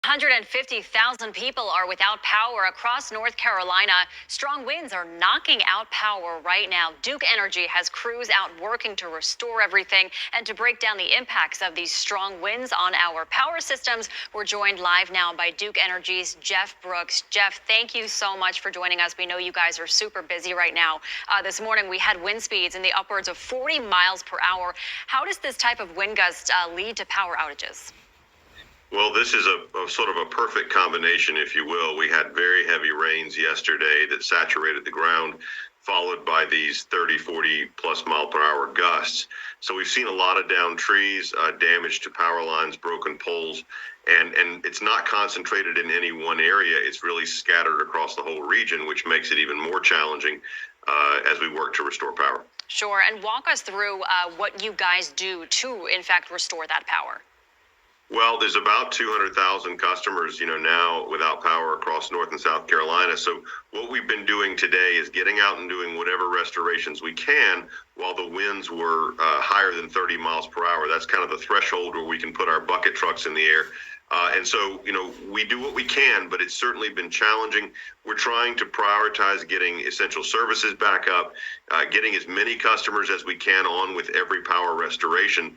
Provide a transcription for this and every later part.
150,000 people are without power across North Carolina. Strong winds are knocking out power right now. Duke Energy has crews out working to restore everything and to break down the impacts of these strong winds on our power systems. We're joined live now by Duke Energy's Jeff Brooks. Jeff, thank you so much for joining us. We know you guys are super busy right now. This morning we had wind speeds in the upwards of 40 miles per hour. How does this type of wind gust lead to power outages? Well, this is a sort of a perfect combination, if you will. We had very heavy rains yesterday that saturated the ground, followed by these 30, 40 plus mile per hour gusts. So we've seen a lot of downed trees, damage to power lines, broken poles, and it's not concentrated in any one area. It's really scattered across the whole region, which makes it even more challenging as we work to restore power. Sure. And walk us through what you guys do to, in fact, restore that power. Well, there's about 200,000 customers, now without power across North and South Carolina. So what we've been doing today is getting out and doing whatever restorations we can while the winds were higher than 30 miles per hour. That's kind of the threshold where we can put our bucket trucks in the air. And so, we do what we can, but it's certainly been challenging. We're trying to prioritize getting essential services back up, getting as many customers as we can on with every power restoration.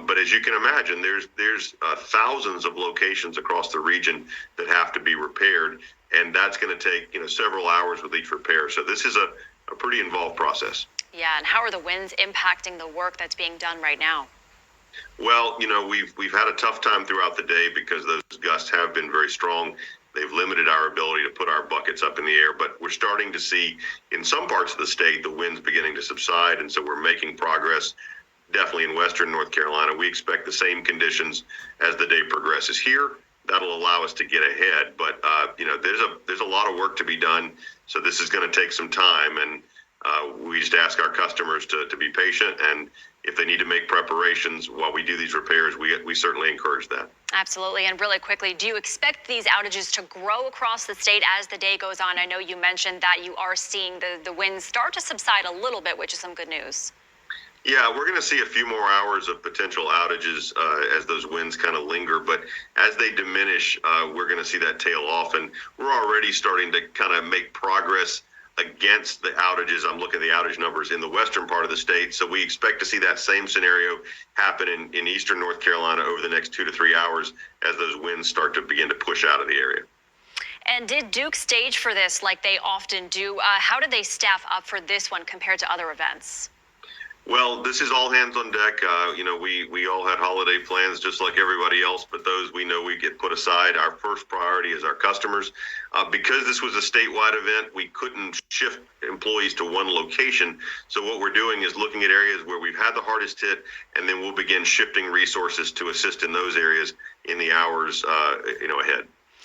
But as you can imagine, there's thousands of locations across the region that have to be repaired, and that's going to take several hours with each repair. So this is a pretty involved process. Yeah, and how are the winds impacting the work that's being done right now? Well, we've had a tough time throughout the day because those gusts have been very strong. They've limited our ability to put our buckets up in the air, but we're starting to see in some parts of the state the winds beginning to subside, and so we're making progress. Definitely in western North Carolina, we expect the same conditions as the day progresses here. That'll allow us to get ahead, but there's a lot of work to be done, so this is going to take some time, and we just ask our customers to be patient, and if they need to make preparations while we do these repairs, we certainly encourage that. Absolutely. And really quickly, do you expect these outages to grow across the state as the day goes on? I know you mentioned that you are seeing the winds start to subside a little bit, which is some good news. Yeah, we're going to see a few more hours of potential outages as those winds kind of linger. But as they diminish, we're going to see that tail off. And we're already starting to kind of make progress against the outages. I'm looking at the outage numbers in the western part of the state. So we expect to see that same scenario happen in eastern North Carolina over the next 2 to 3 hours as those winds start to begin to push out of the area. And did Duke stage for this like they often do? How did they staff up for this one compared to other events? Well, this is all hands on deck. We all had holiday plans just like everybody else, but those we know we get put aside. Our first priority is our customers. Because this was a statewide event, we couldn't shift employees to one location. So what we're doing is looking at areas where we've had the hardest hit, and then we'll begin shifting resources to assist in those areas in the hours ahead.